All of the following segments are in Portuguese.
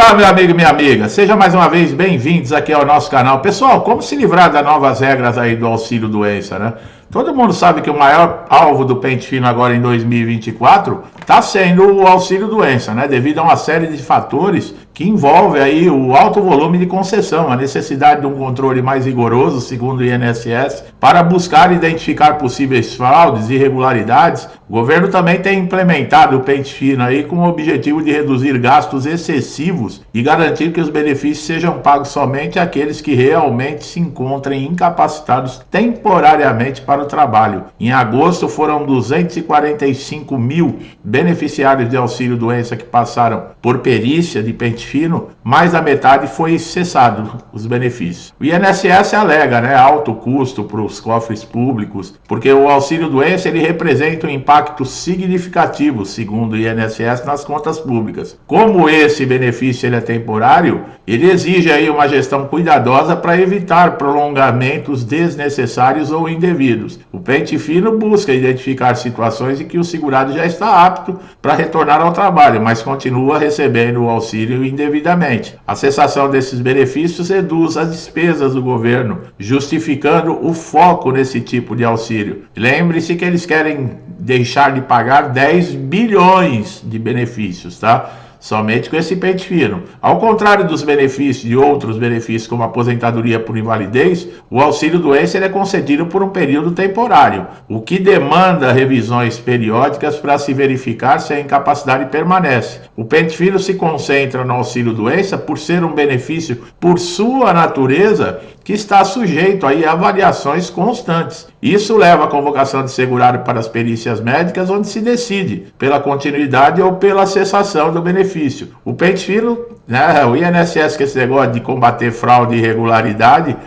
Olá, meu amigo e minha amiga, sejam mais uma vez bem-vindos aqui ao nosso canal. Pessoal, como se livrar das novas regras aí do auxílio doença, né? Todo mundo sabe que o maior alvo do pente fino agora em 2024 está sendo o auxílio doença, né? Devido a uma série de fatores que envolve aí o alto volume de concessão, a necessidade de um controle mais rigoroso, segundo o INSS, para buscar e identificar possíveis fraudes e irregularidades. O governo também tem implementado o pente fino aí com o objetivo de reduzir gastos excessivos e garantir que os benefícios sejam pagos somente àqueles que realmente se encontrem incapacitados temporariamente para o trabalho. Em agosto foram 245 mil beneficiários de auxílio doença que passaram por perícia de pente fino, mais da metade foi cessado os benefícios. O INSS alega, alto custo para os cofres públicos, porque o auxílio doença ele representa um impacto significativo, segundo o INSS, nas contas públicas. Como esse benefício ele é temporário, ele exige aí uma gestão cuidadosa para evitar prolongamentos desnecessários ou indevidos. O pente fino busca identificar situações em que o segurado já está apto para retornar ao trabalho, mas continua recebendo o auxílio indevidamente. A cessação desses benefícios reduz as despesas do governo, justificando o foco nesse tipo de auxílio. Lembre-se que eles querem deixar de pagar 10 bilhões de benefícios, tá? Somente com esse pente fino. Ao contrário dos benefícios de outros benefícios como aposentadoria por invalidez, o auxílio doença ele é concedido por um período temporário, o que demanda revisões periódicas para se verificar se a incapacidade permanece. O pente fino se concentra no auxílio doença por ser um benefício por sua natureza que está sujeito aí a avaliações constantes. Isso leva à convocação de segurado para as perícias médicas, onde se decide pela continuidade ou pela cessação do benefício. O pente fino, o INSS, que esse negócio de combater fraude e irregularidade,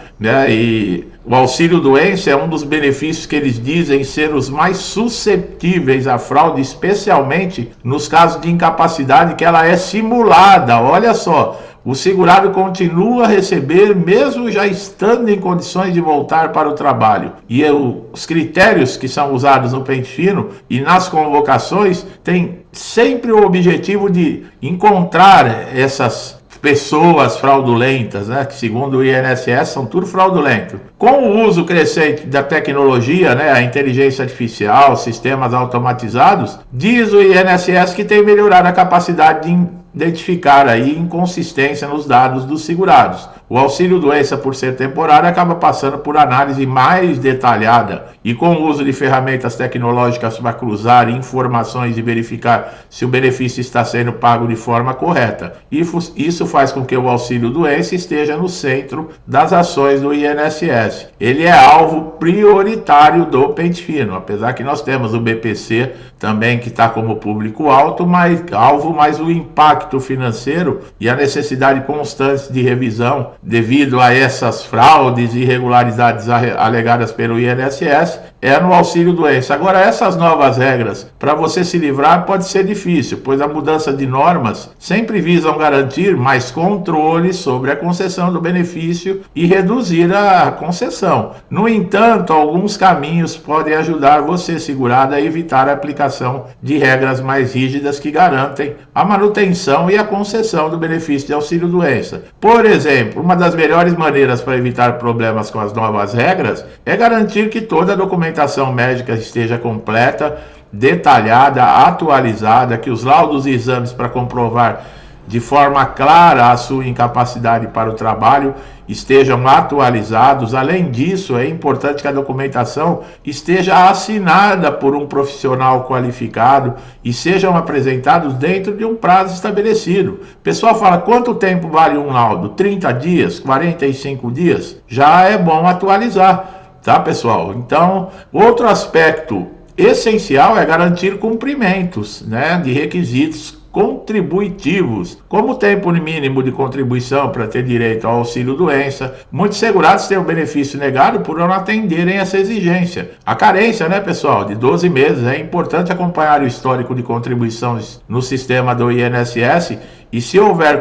e o auxílio doença é um dos benefícios que eles dizem ser os mais suscetíveis à fraude, especialmente nos casos de incapacidade que ela é simulada. Olha só, o segurado continua a receber mesmo já estando em condições de voltar para o trabalho. E os critérios que são usados no pente fino e nas convocações têm sempre o objetivo de encontrar essas pessoas fraudulentas, que segundo o INSS são tudo fraudulento. Com o uso crescente da tecnologia, a inteligência artificial, sistemas automatizados, diz o INSS que tem melhorado a capacidade de identificar aí inconsistência nos dados dos segurados. O auxílio doença, por ser temporário, acaba passando por análise mais detalhada e com o uso de ferramentas tecnológicas para cruzar informações e verificar se o benefício está sendo pago de forma correta. Isso faz com que o auxílio doença esteja no centro das ações do INSS. Ele é alvo prioritário do pente fino, apesar que nós temos o BPC também que está como público alvo, mas o impacto financeiro e a necessidade constante de revisão devido a essas fraudes e irregularidades alegadas pelo INSS é no auxílio doença. Agora, essas novas regras, para você se livrar, pode ser difícil, pois a mudança de normas sempre visam garantir mais controle sobre a concessão do benefício e reduzir a concessão. No entanto, alguns caminhos podem ajudar você, segurado, a evitar a aplicação de regras mais rígidas que garantem a manutenção e a concessão do benefício de auxílio doença. Por exemplo, uma das melhores maneiras para evitar problemas com as novas regras é garantir que toda a documentação médica esteja completa, detalhada, atualizada, que os laudos e exames para comprovar de forma clara a sua incapacidade para o trabalho estejam atualizados. Além disso, é importante que a documentação esteja assinada por um profissional qualificado e sejam apresentados dentro de um prazo estabelecido. O pessoal fala, quanto tempo vale um laudo? 30 dias? 45 dias? Já é bom atualizar, tá, pessoal? Então, outro aspecto essencial é garantir cumprimentos, de requisitos contributivos, como o tempo mínimo de contribuição para ter direito ao auxílio doença. Muitos segurados têm o benefício negado por não atenderem essa exigência. A carência, pessoal, de 12 meses. É importante acompanhar o histórico de contribuições no sistema do INSS e, se houver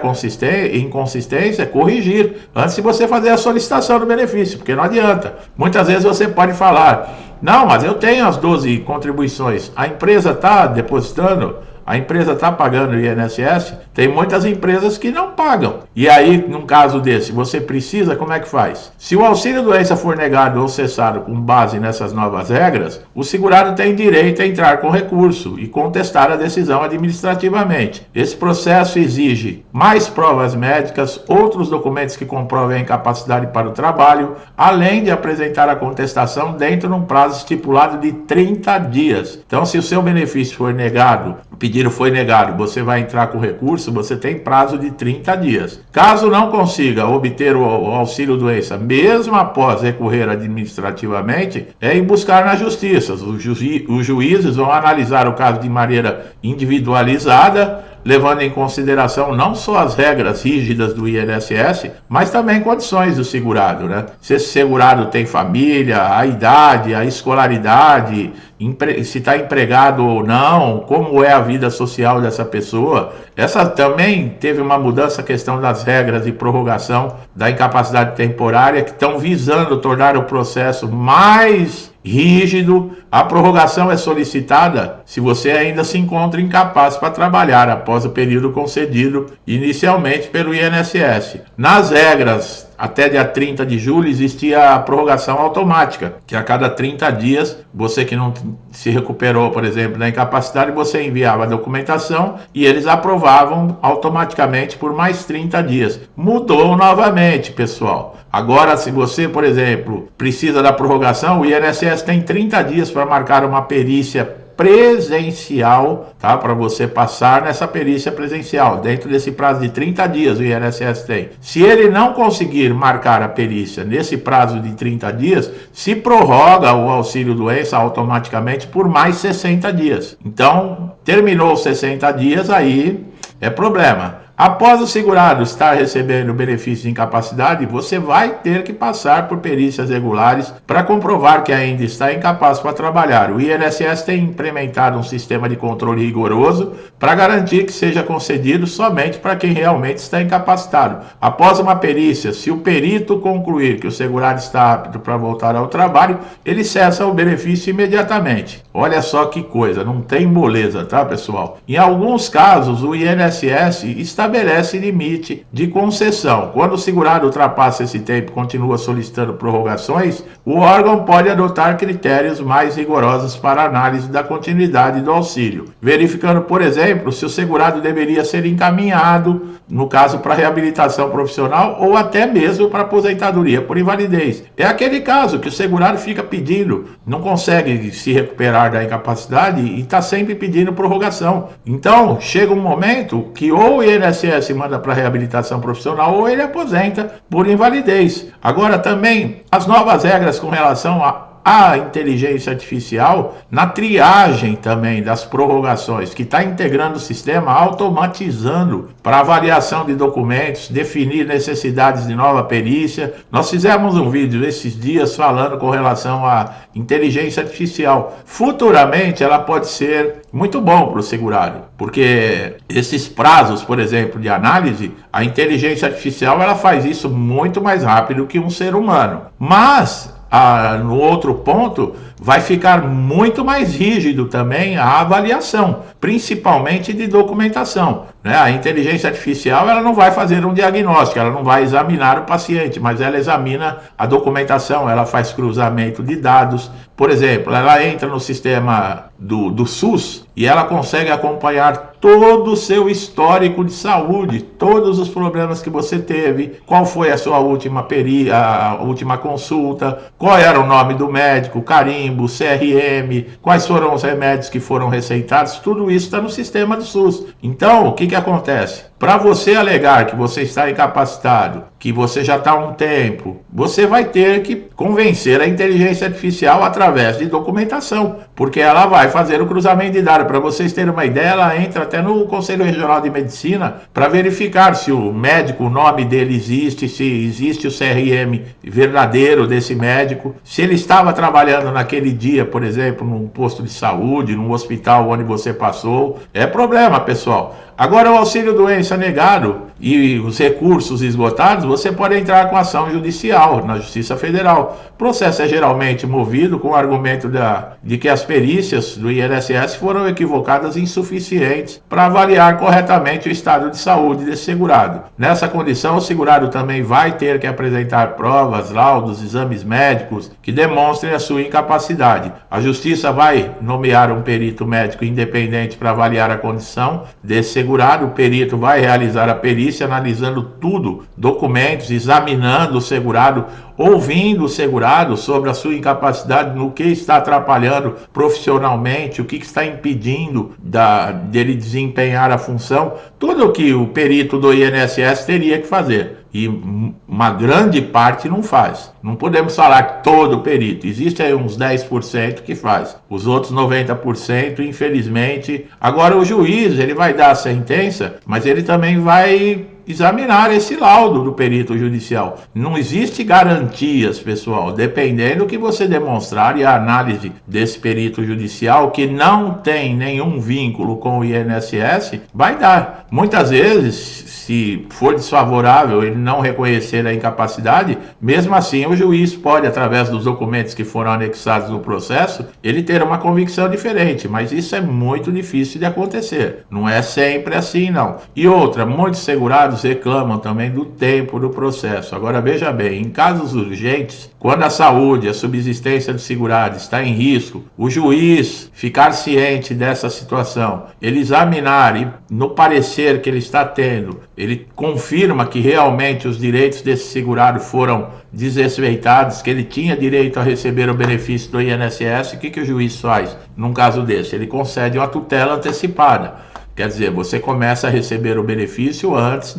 inconsistência, corrigir antes de você fazer a solicitação do benefício, porque não adianta. Muitas vezes você pode falar, não, mas eu tenho as 12 contribuições, a empresa está depositando a empresa está pagando o INSS, tem muitas empresas que não pagam. E aí, num caso desse, você precisa, como é que faz? Se o auxílio-doença for negado ou cessado com base nessas novas regras, o segurado tem direito a entrar com recurso e contestar a decisão administrativamente. Esse processo exige mais provas médicas, outros documentos que comprovem a incapacidade para o trabalho, além de apresentar a contestação dentro de um prazo estipulado de 30 dias. Então, se o seu benefício for negado, o pedido foi negado, você vai entrar com recurso, você tem prazo de 30 dias. Caso não consiga obter o auxílio-doença, mesmo após recorrer administrativamente, é ir buscar na justiça. Os juízes vão analisar o caso de maneira individualizada, levando em consideração não só as regras rígidas do INSS, mas também condições do segurado, né? Se esse segurado tem família, a idade, a escolaridade, se está empregado ou não, como é a vida social dessa pessoa. Essa também teve uma mudança, a questão das regras de prorrogação da incapacidade temporária, que estão visando tornar o processo mais rígido. A prorrogação é solicitada se você ainda se encontra incapaz para trabalhar após o período concedido inicialmente pelo INSS. Nas regras, até dia 30 de julho, existia a prorrogação automática, que a cada 30 dias, você que não se recuperou, por exemplo, da incapacidade, você enviava a documentação e eles aprovavam automaticamente por mais 30 dias. Mudou novamente, pessoal. Agora, se você, por exemplo, precisa da prorrogação, o INSS tem 30 dias para marcar uma perícia presencial, tá? Para você passar nessa perícia presencial. Dentro desse prazo de 30 dias o INSS tem. Se ele não conseguir marcar a perícia nesse prazo de 30 dias, se prorroga o auxílio-doença automaticamente por mais 60 dias. Então, terminou os 60 dias, aí é problema. Após o segurado estar recebendo o benefício de incapacidade, você vai ter que passar por perícias regulares para comprovar que ainda está incapaz para trabalhar. O INSS tem implementado um sistema de controle rigoroso para garantir que seja concedido somente para quem realmente está incapacitado. Após uma perícia, se o perito concluir que o segurado está apto para voltar ao trabalho, ele cessa o benefício imediatamente. Olha só que coisa, não tem moleza, tá, pessoal? Em alguns casos, o INSS estabelece limite de concessão. Quando o segurado ultrapassa esse tempo e continua solicitando prorrogações, o órgão pode adotar critérios mais rigorosos para análise da continuidade do auxílio, verificando, por exemplo, se o segurado deveria ser encaminhado, no caso, para reabilitação profissional ou até mesmo para aposentadoria por invalidez. É aquele caso que o segurado fica pedindo, não consegue se recuperar da incapacidade e está sempre pedindo prorrogação. Então, chega um momento que ou o INSS manda para reabilitação profissional ou ele aposenta por invalidez. Agora também, as novas regras com relação a inteligência artificial na triagem também das prorrogações, que está integrando o sistema, automatizando para avaliação de documentos, definir necessidades de nova perícia. Nós fizemos um vídeo esses dias falando com relação à inteligência artificial. Futuramente ela pode ser muito bom para o segurado, porque esses prazos, por exemplo, de análise, a inteligência artificial ela faz isso muito mais rápido que um ser humano. Mas no outro ponto, vai ficar muito mais rígido também a avaliação, principalmente de documentação, né? A inteligência artificial ela não vai fazer um diagnóstico, ela não vai examinar o paciente, mas ela examina a documentação, ela faz cruzamento de dados. Por exemplo, ela entra no sistema do SUS e ela consegue acompanhar todo o seu histórico de saúde, todos os problemas que você teve, qual foi a sua última a última consulta, qual era o nome do médico, carimbo, CRM, quais foram os remédios que foram receitados, tudo isso está no sistema do SUS. Então, o que acontece? Para você alegar que você está incapacitado, que você já está há um tempo, você vai ter que convencer a inteligência artificial através de documentação, porque ela vai fazer o cruzamento de dados. Para vocês terem uma ideia, ela entra até no Conselho Regional de Medicina para verificar se o médico, o nome dele existe, se existe o CRM verdadeiro desse médico, se ele estava trabalhando naquele dia, por exemplo, num posto de saúde, num hospital onde você passou. É problema, pessoal. Agora, o auxílio-doença permaneça negado e os recursos esgotados, você pode entrar com ação judicial na Justiça Federal. O processo é geralmente movido com o argumento de que as perícias do INSS foram equivocadas e insuficientes para avaliar corretamente o estado de saúde desse segurado. Nessa condição, o segurado também vai ter que apresentar provas, laudos, exames médicos que demonstrem a sua incapacidade. A Justiça vai nomear um perito médico independente para avaliar a condição desse segurado. O perito vai realizar a perícia analisando tudo, documentos, examinando o segurado, ouvindo o segurado sobre a sua incapacidade, no que está atrapalhando profissionalmente, o que está impedindo dele desempenhar a função, tudo o que o perito do INSS teria que fazer. E uma grande parte não faz. Não podemos falar que todo perito. Existe aí uns 10% que faz. Os outros 90%, infelizmente. Agora o juiz, ele vai dar a sentença, mas ele também vai examinar esse laudo do perito judicial. Não existe garantias, pessoal, dependendo do que você demonstrar e a análise desse perito judicial, que não tem nenhum vínculo com o INSS, vai dar. Muitas vezes, se for desfavorável ele não reconhecer a incapacidade, mesmo assim o juiz pode, através dos documentos que foram anexados no processo, ele ter uma convicção diferente, mas isso é muito difícil de acontecer. Não é sempre assim, não. E outra, muitos segurados reclamam também do tempo do processo. Agora veja bem, em casos urgentes, quando a saúde, a subsistência do segurado está em risco, o juiz ficar ciente dessa situação, ele examinar e no parecer que ele está tendo, ele confirma que realmente os direitos desse segurado foram desrespeitados, que ele tinha direito a receber o benefício do INSS, o que o juiz faz num caso desse? Ele concede uma tutela antecipada. Quer dizer, você começa a receber o benefício antes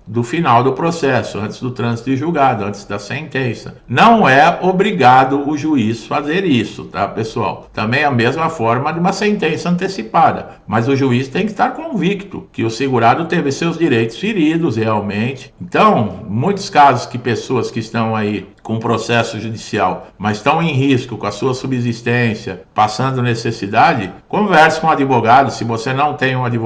do final do processo, antes do trânsito de julgado, antes da sentença. Não é obrigado o juiz fazer isso, tá, pessoal? Também é a mesma forma de uma sentença antecipada, mas o juiz tem que estar convicto que o segurado teve seus direitos feridos realmente. Então, muitos casos que pessoas que estão aí com processo judicial, mas estão em risco com a sua subsistência, passando necessidade, converse com um advogado. Se você não tem um advogado,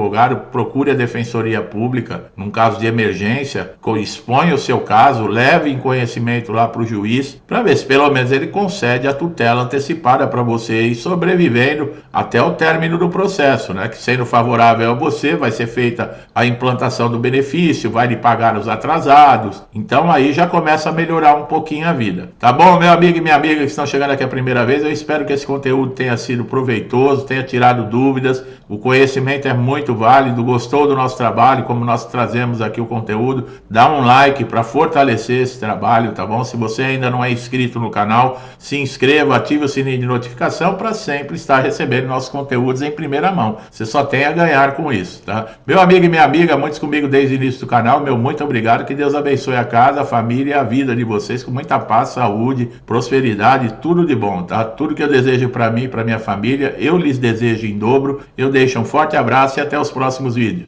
procure a Defensoria Pública. Num caso de emergência, exponha o seu caso, leve em conhecimento lá para o juiz, para ver se pelo menos ele concede a tutela antecipada para você ir sobrevivendo até o término do processo, né? Que sendo favorável a você, vai ser feita a implantação do benefício, vai lhe pagar os atrasados. Então aí já começa a melhorar um pouquinho a vida. Tá bom, meu amigo e minha amiga que estão chegando aqui a primeira vez? Eu espero que esse conteúdo tenha sido proveitoso, tenha tirado dúvidas. O conhecimento é muito válido. Gostou do nosso trabalho, como nós trazemos aqui o conteúdo? Dá um like para fortalecer esse trabalho, tá bom? Se você ainda não é inscrito no canal, se inscreva, ative o sininho de notificação para sempre estar recebendo nossos conteúdos em primeira mão. Você só tem a ganhar com isso, tá? Meu amigo e minha amiga, muitos comigo desde o início do canal, meu muito obrigado. Que Deus abençoe a casa, a família e a vida de vocês com muita paz, saúde, prosperidade, tudo de bom, tá? Tudo que eu desejo para mim e para minha família, eu lhes desejo em dobro. Eu deixo um forte abraço e até os próximos vídeos.